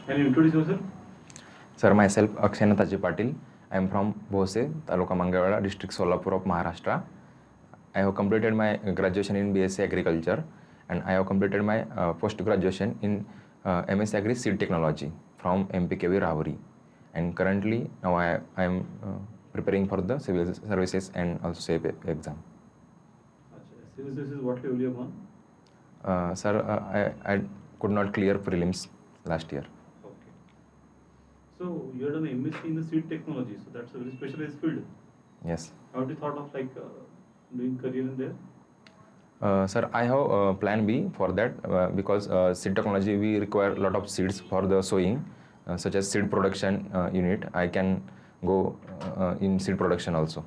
Can you introduce yourself? Sir, myself Akshay Patil. I am from Bhose, Taluka Mangalwada, District Solapur of Maharashtra. I have completed my graduation in BSc Agriculture and I have completed my post-graduation in MS Agri Seed Technology from MPKV Ravari. And currently now I am preparing for the civil services and also SAFE exam. Civil services, what level you have won? Sir, I could not clear prelims last year. Okay. So you have done MSc in the seed technology, so that's a very specialized field. Yes. How did you thought of doing career in there? Sir, I have plan B for that because seed technology we require a lot of seeds for the sowing, such as seed production unit. I can go in seed production also,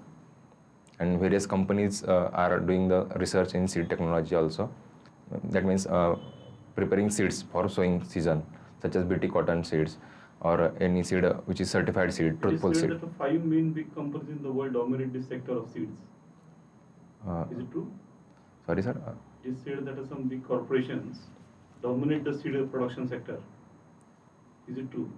and various companies are doing the research in seed technology also. That means preparing seeds for sowing season, such as BT cotton seeds or any seed which is certified seed, truthful seed. It is said that the 5 main big companies in the world dominate this sector of seeds. Is it true? Sorry, sir. It is said that some big corporations dominate the seed production sector. Is it true?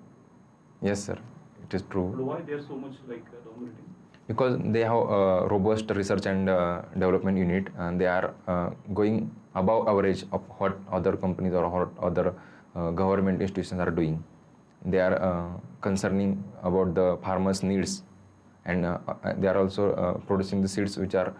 Yes, sir. It is true. But why they are so much dominating? Because they have a robust research and development unit, and they are going above average of what other companies or what other government institutions are doing. They are concerning about the farmers' needs, and they are also producing the seeds which are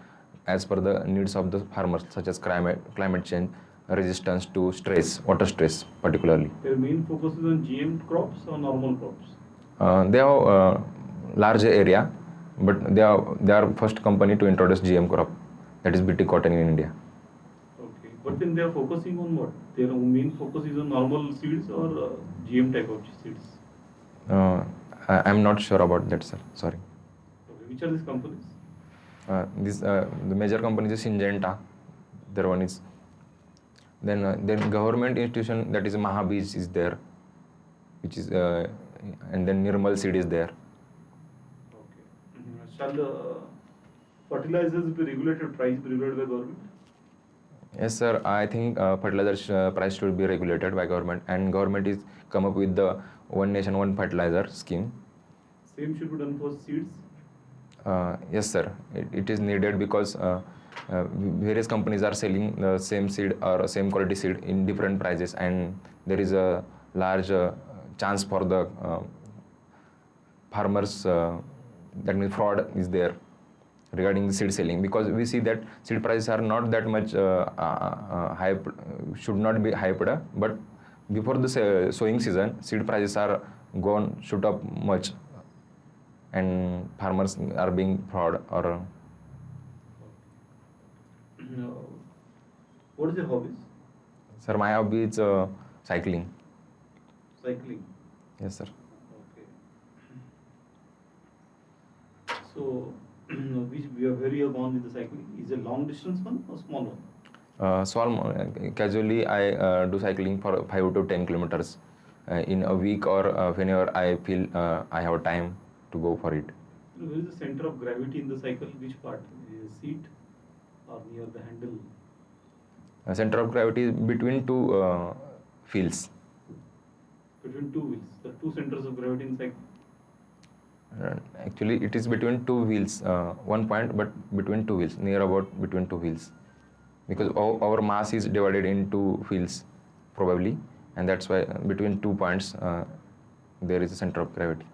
as per the needs of the farmers, such as climate change, resistance to stress, water stress particularly. Their main focus is on GM crops or normal crops? They have large area, but they are first company to introduce GM crop, that is BT cotton in India. Okay, but then they are focusing on what? Their main focus is on normal seeds or GM type of seeds? I am not sure about that, sir. Sorry. Okay, which are these companies? The major companies is Syngenta. There one is. Then government institution, that is Mahabij is there, which is and then Nirmal Seed is there. Okay. Shall fertilizers be regulated, price be regulated by government? Yes, sir. I think fertilizer price should be regulated by government, and government is come up with the One Nation One Fertilizer scheme. Same should be done for seeds? Yes, sir. It is needed because various companies are selling the same seed or same quality seed in different prices, and there is a large chance for the farmers, that means fraud is there regarding the seed selling, because we see that seed prices are not that much hyped, should not be hyped, but before the sowing season, seed prices are gone shoot up much, and farmers are being fraud or. What is your hobbies? Sir, my hobby is cycling. Cycling? Yes, sir. Okay. So, where you have gone with the cycling? Is it a long distance one or small one? Casually, I do cycling for 5 to 10 kilometers in a week, or whenever I feel I have time to go for it. Where is the center of gravity in the cycle? Which part? Is it seat or near the handle? Center of gravity is between two wheels. Between two wheels? The two centers of gravity in cycle? Actually, it is between two wheels, one point, but between two wheels, near about between two wheels. Because our mass is divided in two wheels, probably, and that's why between 2 points there is a center of gravity.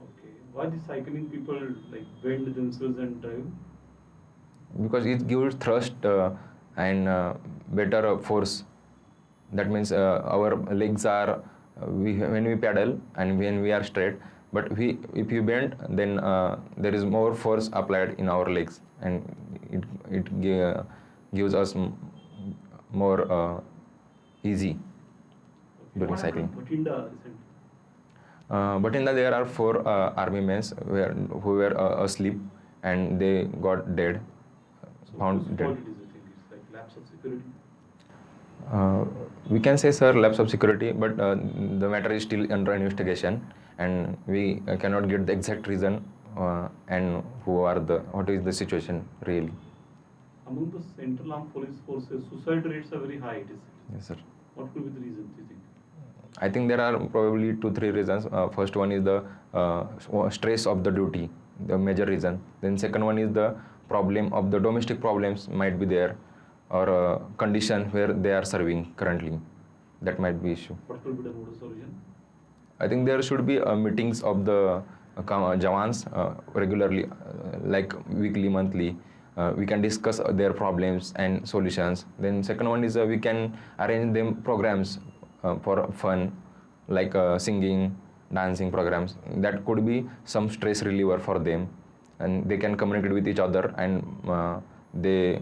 Okay. Why the cycling people bend themselves and drive? Because it gives thrust and better force. That means our legs are, when we pedal and when we are straight, but if you bend, then there is more force applied in our legs, and it gives us more easy during cycling. Bhatinda Bhatinda, there are 4 army men who were asleep and they got dead, found dead. What it is, you think? It's like lapse of security? We can say, sir, lapse of security, but the matter is still under investigation, and we cannot get the exact reason and what is the situation really. Among the Central Armed Police Forces, suicide rates are very high, it is. Yes, sir. What could be the reason, do you think? I think there are probably 2-3 reasons. First one is the stress of the duty, the major reason. Then second one is the problem of the domestic problems might be there, or condition where they are serving currently. That might be issue. What will be the mode of solution? I think there should be meetings of the Jawans regularly, like weekly, monthly. We can discuss their problems and solutions. Then second one is we can arrange them programs for fun, like singing, dancing programs. That could be some stress reliever for them, and they can communicate with each other, and they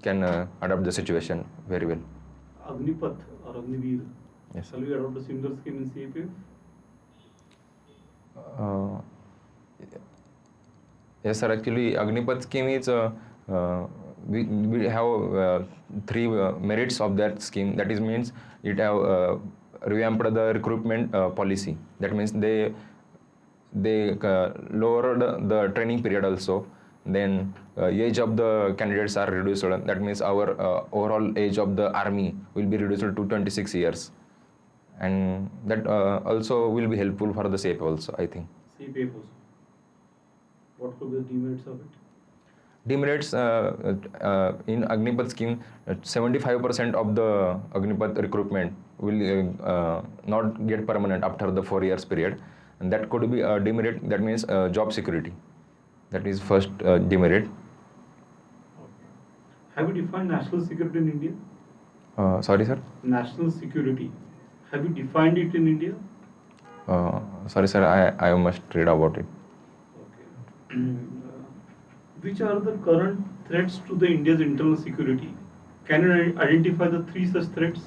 can adapt the situation very well. Agnipath or Agniveer. Yes. Shall we adopt a similar scheme in CAPF? Yes, sir. Actually, Agnipath scheme is we have 3 merits of that scheme. That is means it have revamped the recruitment policy. That means they lowered the training period also. Then age of the candidates are reduced. That means our overall age of the army will be reduced to 26 years. And that also will be helpful for the SAFE also, I think. CAPF also. What could be the demerits of it? Demerits in Agnipath scheme, 75% of the Agnipath recruitment will not get permanent after the 4 years period. And that could be a demerit, that means job security. That is first demerit. Okay. Have you defined national security in India? Sorry, sir? National security. Have you defined it in India? Sorry, sir, I must read about it. Okay. Which are the current threats to the India's internal security? Can you identify the 3 such threats?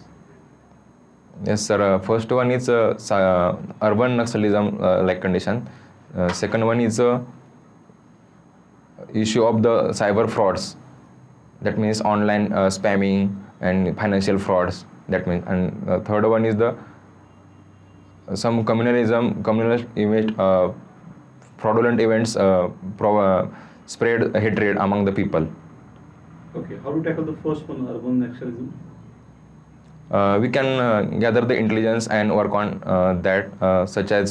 Yes, sir. First one is urban Naxalism like condition. Second one is issue of the cyber frauds. That means online spamming and financial frauds. That means, and third one is the some communalist image, fraudulent events spread hatred among the people. Okay, how to tackle the first one, urban Naxalism? We can gather the intelligence and work on that, such as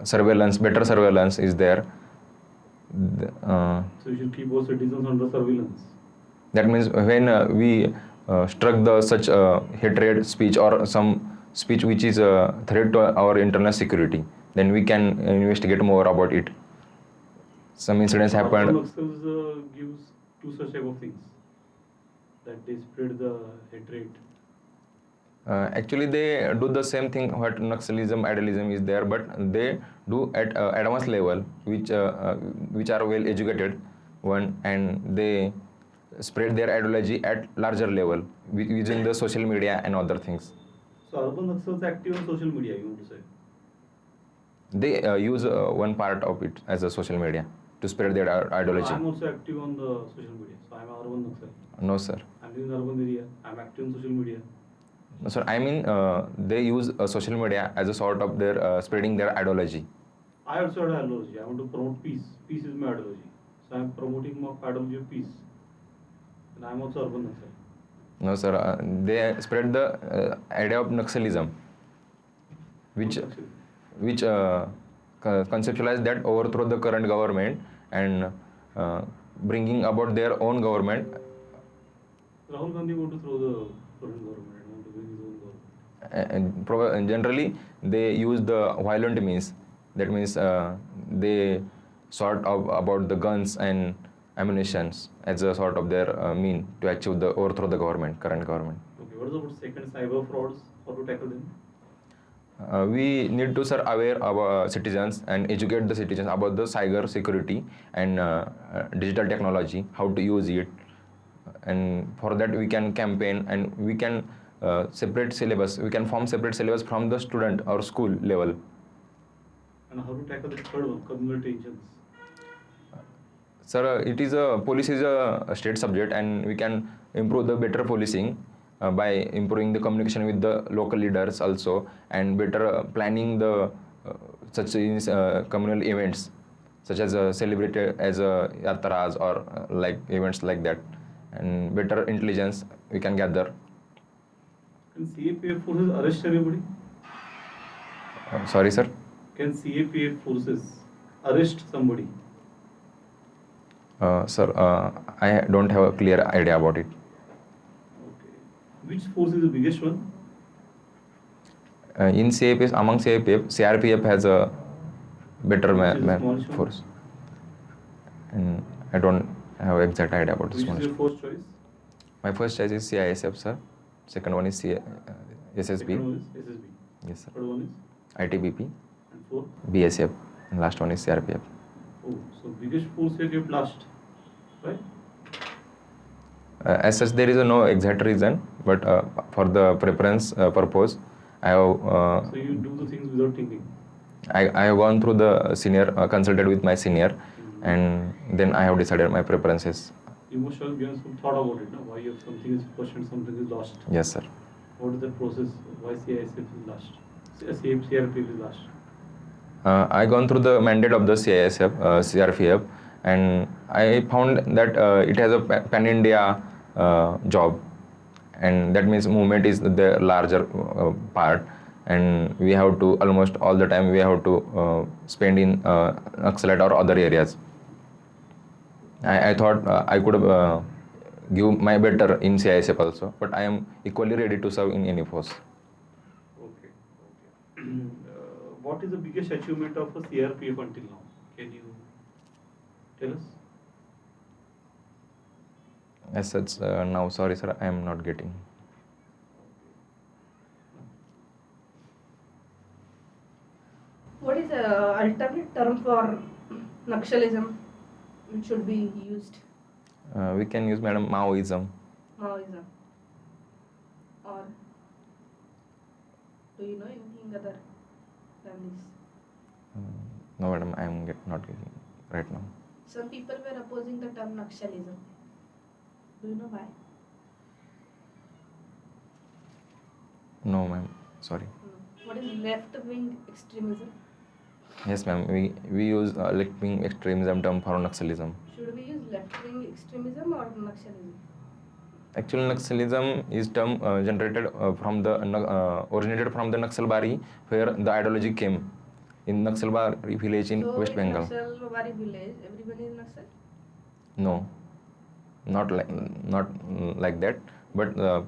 surveillance, better surveillance is there. So you should keep all citizens under surveillance. That means when we struck the such hatred speech or some speech which is a threat to our internal security, then we can investigate more about it. Some incidents happened. Urban Naxals gives 2 such type of things, that they spread the hatred. Actually, they do the same thing what Naxalism, idealism is there, but they do at advanced level, which are well educated one, and they spread their ideology at larger level using the social media and other things. So urban Naxals active on social media, you want to say? They use one part of it as a social media to spread their ideology. I'm also active on the social media, so I'm an urban Naxal. No, sir. I'm in the urban area. I'm active on social media. No, sir. I mean, they use social media as a sort of their spreading their ideology. I also have an ideology. I want to promote peace. Peace is my ideology. So I'm promoting my ideology of peace. And I'm also urban Naxal. No, sir. They spread the idea of Naxalism, which conceptualize that overthrow the current government and bringing about their own government. Rahul Gandhi want to throw the current government and want to bring his own government. And generally, they use the violent means. That means they sort of about the guns and ammunitions as a sort of their mean to achieve the overthrow the government, current government. Okay, what is about second, cyber frauds? How to tackle them? We need to, sir, aware our citizens and educate the citizens about the cyber security and digital technology, how to use it, and for that we can campaign and we can separate syllabus. We can form separate syllabus from the student or school level. And how to tackle the third one, communal tensions? Sir, it is a police is a state subject, and we can improve the better policing by improving the communication with the local leaders also, and better planning the such communal events, such as celebrated as yatras or like events like that, and better intelligence we can gather. Can CAPF forces arrest anybody? Sorry, sir. Can CAPF forces arrest somebody? Sir, I don't have a clear idea about it. Okay. Which force is the biggest one? In CAPF, among CAPF, CRPF has a better Which is the smallest one? force. And I don't have exact idea about this Which one. is your first choice? My first choice is CISF, sir. Second one is SSB. Second one is SSB. Yes, sir. Third one is? ITBP, And fourth? BSF, and last one is CRPF. Oh, so biggest force you kept last, right? As such, there is no exact reason, but for the preference purpose, I have. So you do the things without thinking. I have gone through the senior, consulted with my senior, and then I have decided my preferences. You must have given some thought about it, no? Why you have something is first and something is last. Yes, sir. What is the process? Why CISF is last? CRPF is last. I gone through the mandate of the CISF, CRPF, and I found that it has a pan-India job, and that means movement is the larger part, and we have to almost all the time we have to spend in Naxalite or other areas. I thought I could give my better in CISF also, but I am equally ready to serve in any force. Okay. What is the biggest achievement of a CRPF until now? Can you tell us? As such, now, sorry, sir, I am not getting. What is the alternate term for Naxalism which should be used? We can use, madam, Maoism. Maoism. Or do you know anything other than this? No, madam, I am not getting right now. Some people were opposing the term Naxalism. Do you know why? No, ma'am, sorry. What is left-wing extremism? Yes, ma'am, we use left-wing extremism term for Naxalism. Should we use left-wing extremism or Naxalism? Actually, Naxalism is term generated from the originated from the Naxalbari, where the ideology came in Naxalbari village in So West Bengal. Naxalbari village, everyone is Naxal? No, not like that, but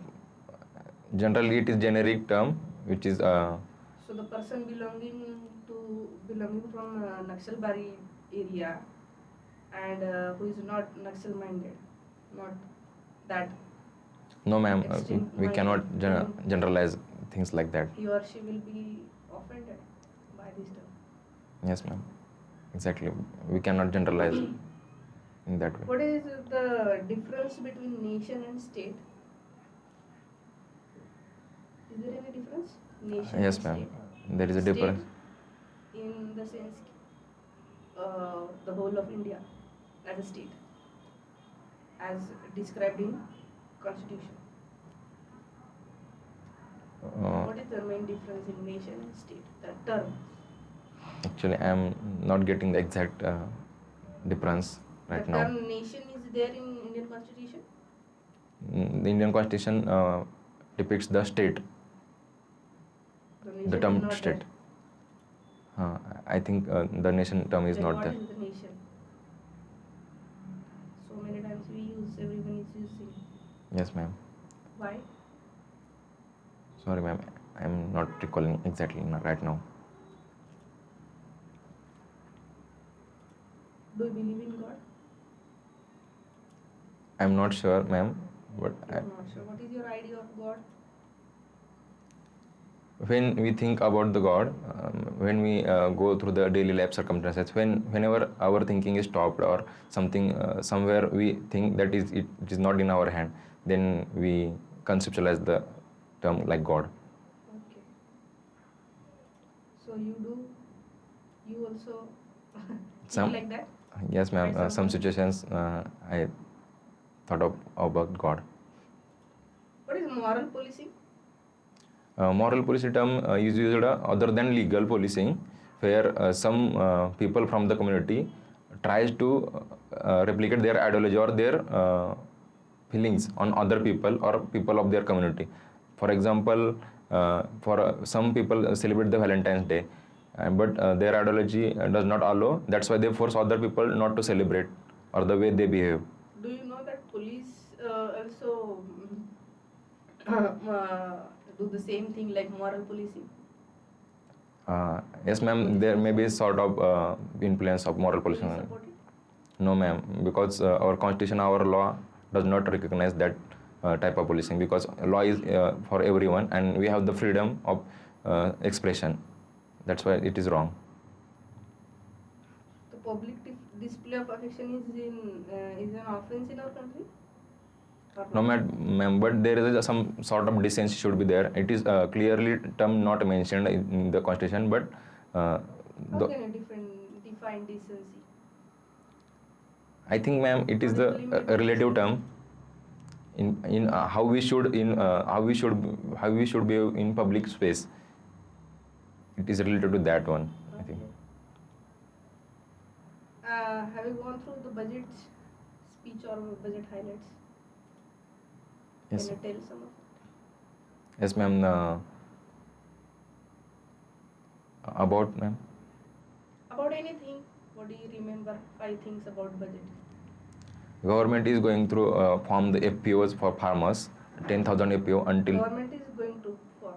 generally it is generic term which is. So the person belonging from Naxalbari area and who is not Naxal minded, not that. No, ma'am, extreme we cannot minded, generalize things like that. He or she will be offended by this term. Yes, ma'am, exactly. We cannot generalize in that way. What is the difference between nation and state? Is there any difference? Nation Yes, and ma'am, state? there is a difference. State in the sense the whole of India as a state, as described in Constitution. What is the main difference in nation and state? The term. Actually, I am not getting the exact difference right now. The term nation is there in Indian Constitution? The Indian Constitution depicts the state, the term not state. there. I think the nation term is Then not what there. is the nation? So many times we use, everyone is using. Yes, ma'am. Why? Sorry, ma'am, I am not recalling exactly right now. Do you believe in God? I am not sure, ma'am, but I'm not sure. What is your idea of God? when we think about the God, when we go through the daily life circumstances, whenever our thinking is stopped or something, somewhere we think that it is not in our hand, then we conceptualize the term like God. Okay. So you also Some- feel like that? Yes, ma'am. By Some someone? situations I thought about God. What is moral policing? Moral policy term is used other than legal policing, where some people from the community tries to replicate their ideology or their feelings on other people or people of their community. For example, for some people celebrate the Valentine's Day, but their ideology does not allow. That's why they force other people not to celebrate or the way they behave. Do you know that police also do the same thing like moral policing? Yes, ma'am. There may be sort of influence of moral Do you policing. support it? No, ma'am, because our constitution, our law does not recognize that type of policing, because law is for everyone and we have the freedom of expression. That's why it is wrong. The public display of affection is an offense in our country? Or No, not? ma'am, but there is some sort of decency should be there. It is clearly term not mentioned in the constitution, but How can you define decency? I think, ma'am, it is What the is the limit of relative decency? term in how we should be in public space. It is related to that one, I think. Okay. Have you gone through the budget speech or budget highlights? Yes. Can you tell some of it? Yes, ma'am. About, ma'am. About anything, what do you remember? 5 things about budget. Government is going through form the FPOs for farmers, 10,000 FPO until Government is going to form.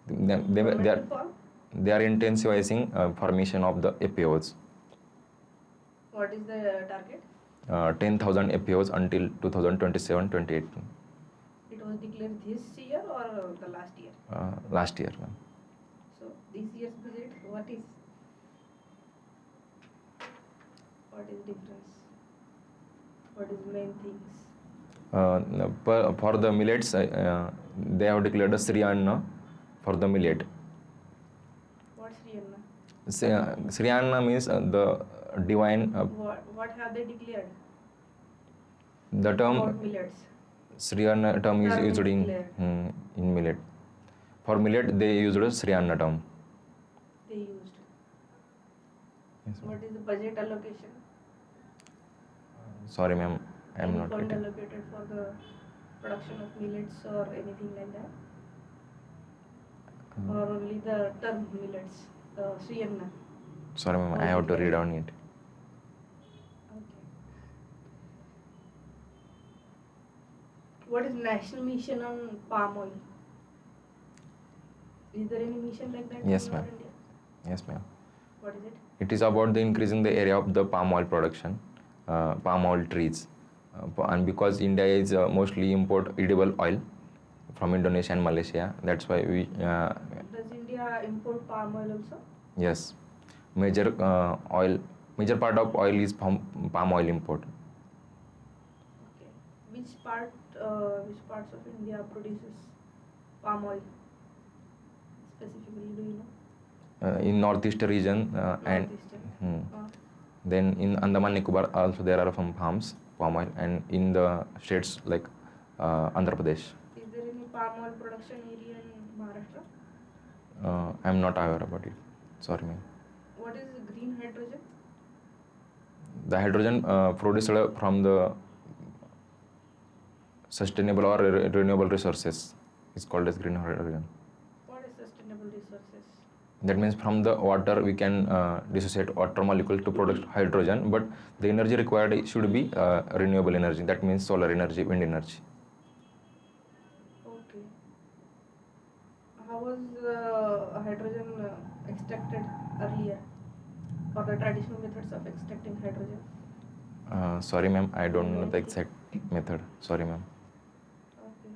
they are Form? they are intensifying formation of the FPOs. What is the target? 10,000 FPOs until 2027-28 It was declared this year or the last year? last year, ma'am. So this year's budget, what is difference? What is main things? For the millets, they have declared a Sri Anna for the millet. What's Rihanna? Sri Anna means the divine. What have they declared The about term millets? Sri Anna term is Term used in declared. in millet. For millet, they used a Sri Anna term. They used. Yes, ma'am. What is the budget allocation? Sorry, ma'am, I am Any not fund getting. allocated for the production of millets or anything like that? Or only the term millets, the Sriyanna? Sorry, ma'am, I have to read on it. Okay. What is national mission on palm oil? Is there any mission like that Yes, in our ma'am. India? Yes, ma'am. What is it? It is about the increasing the area of the palm oil production, palm oil trees, and because India is mostly import edible oil from Indonesia and Malaysia, that's why we Does India import palm oil also? yes, major part of oil is from palm oil import. Okay. Which parts of India produces palm oil? Specifically, do you know? In northeast region and Northeastern. then in Andaman Nicobar also there are some farms palm oil, and in the states like Andhra Pradesh. Is there any palm oil production area in Maharashtra? I am not aware about it. Sorry, ma'am. What is green hydrogen? The hydrogen produced from the sustainable or renewable resources is called as green hydrogen. What is sustainable resources? That means from the water we can dissociate water molecule to produce hydrogen, but the energy required should be renewable energy. That means solar energy, wind energy. Okay. How was hydrogen extracted earlier? Or the traditional methods of extracting hydrogen? Sorry, ma'am, I don't know the exact method. Sorry, ma'am. Okay.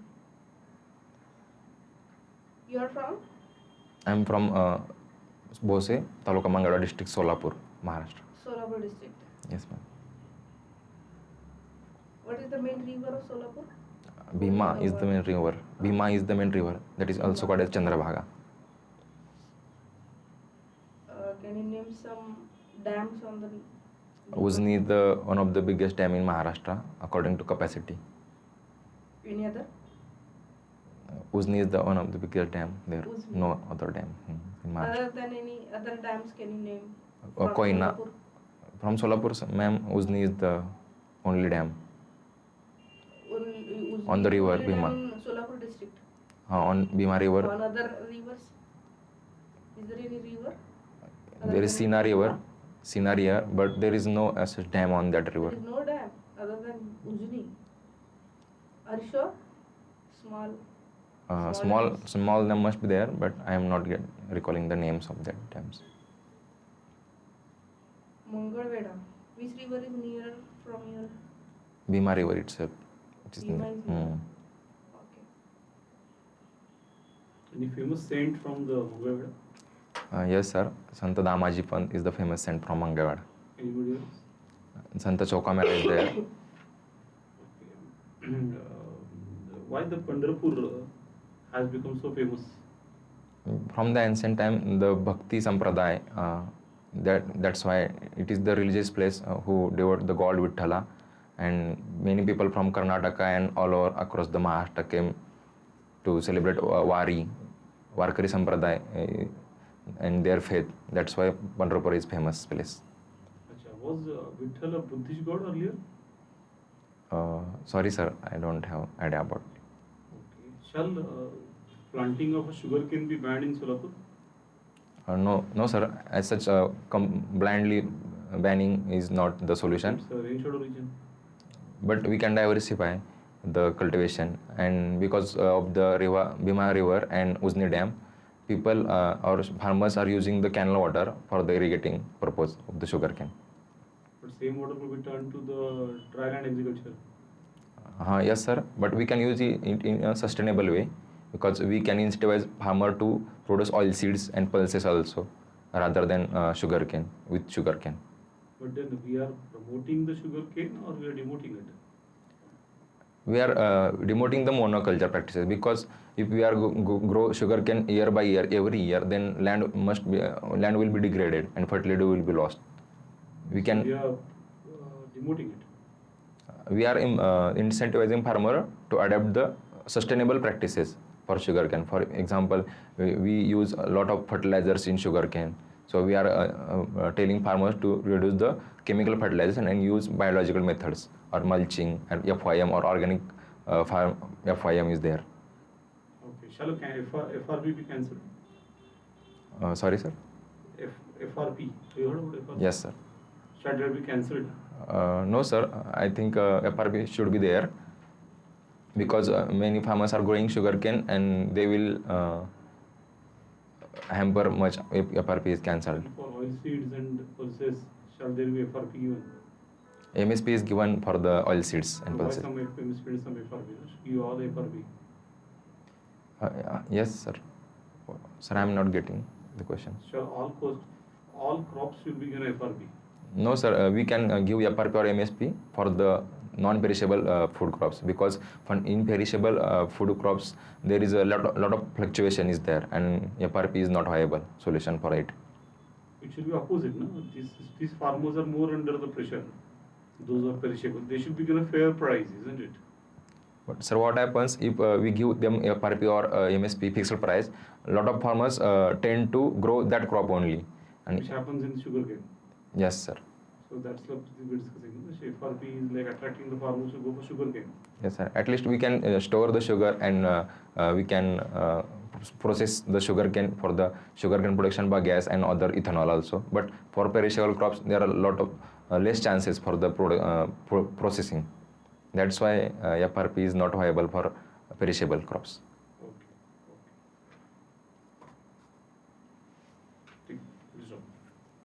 You are from? I am from Bose, Taluka Mangada district, Solapur, Maharashtra. Solapur district. Yes, ma'am. What is the main river of Solapur? Bhima is the main river. Bhima is the main river. That is also called as Chandrabhaga. Can you name some dams on the Uzni is the one of the biggest dam in Maharashtra according to capacity. Any other? Uzni is the one of the biggest dam there. Uzni. No other dam in Maharashtra. Other than any other dams, can you name? Koina. Solapur? From Solapur, ma'am, Uzni is the only dam. On the river, Only dam Bhima. in Solapur district. On Bhima River, On other rivers? Is there any river? there is Sina River, but there is no such dam on that river. There is no dam other than Ujni. Are you sure? Small. Small dam must be there, but I am not recalling the names of that dams. Mangalveda. Which river is nearer from here? Bhima River itself. It is Bhima is near. Okay. Any famous saint from the Mangalveda? Yes, sir. Sant Damaji Pant is the famous saint from Mangalwada. Anybody else? Sant Chokamela is there. Okay. Why the Pandharpur has become so famous? From the ancient time, the Bhakti Sampradaya, that's why it is the religious place who devote the god Vithala, and many people from Karnataka and all over across the Maharashtra came to celebrate Warkari Sampradaya and their faith. That's why Pandharpur is famous place. Achha, was Vitthal a Buddhist god earlier? Sorry, sir, I don't have idea about it. Okay. Shall planting of a sugarcane be banned in Solapur? No, sir. As such, blindly banning is not the solution. It's a rain shadow region. But we can diversify the cultivation, and because of the Bhima River and Ujni Dam, people or farmers are using the canal water for the irrigating purpose of the sugarcane. But same water will be turned to the dry land agriculture. Yes, sir. But we can use it in a sustainable way, because we can incentivize farmer to produce oil seeds and pulses also, rather than sugarcane with sugarcane. But then we are promoting the sugarcane or we are demoting it? We are demoting the monoculture practices, because if we are grow sugarcane year by year, every year, then land will be degraded and fertility will be lost. We We are demoting it. We are incentivizing farmer to adapt the sustainable practices for sugarcane. For example, we use a lot of fertilizers in sugarcane. So we are telling farmers to reduce the chemical fertilization and use biological methods, or mulching and FYM or organic farm FYM is there. Okay. Shall FRP be cancelled? Sorry, sir? FRP. You heard about FRP? Yes, sir. Shall that be cancelled? No, sir. I think FRP should be there, because many farmers are growing sugarcane and they will hamper much if FRP is cancelled. For oil seeds and pulses, shall there be FRP given? MSP is given for the oil seeds and Why pulses. some MSP and some FRP? You all FRP. Yes, sir. Sir, I am not getting the question. Shall all crops should be given FRP? No, sir. We can give FRP or MSP for the non-perishable food crops, because for imperishable food crops there is a lot of fluctuation is there, and FRP is not viable solution for it. It should be opposite, no? These farmers are more under the pressure. Those are perishable. They should be given a fair price, isn't it? But sir, what happens if we give them FRP or MSP fixed price? A lot of farmers tend to grow that crop only, and Which happens in sugarcane. yes, sir. So that's what we're discussing. FRP is like attracting the farmers to go for sugarcane. Yes, sir. At least we can store the sugar, and we can process the sugarcane for the sugarcane production by gas and other ethanol also. But for perishable crops, there are a lot of less chances for the processing. That's why FRP is not viable for perishable crops. Okay. Okay. Good job.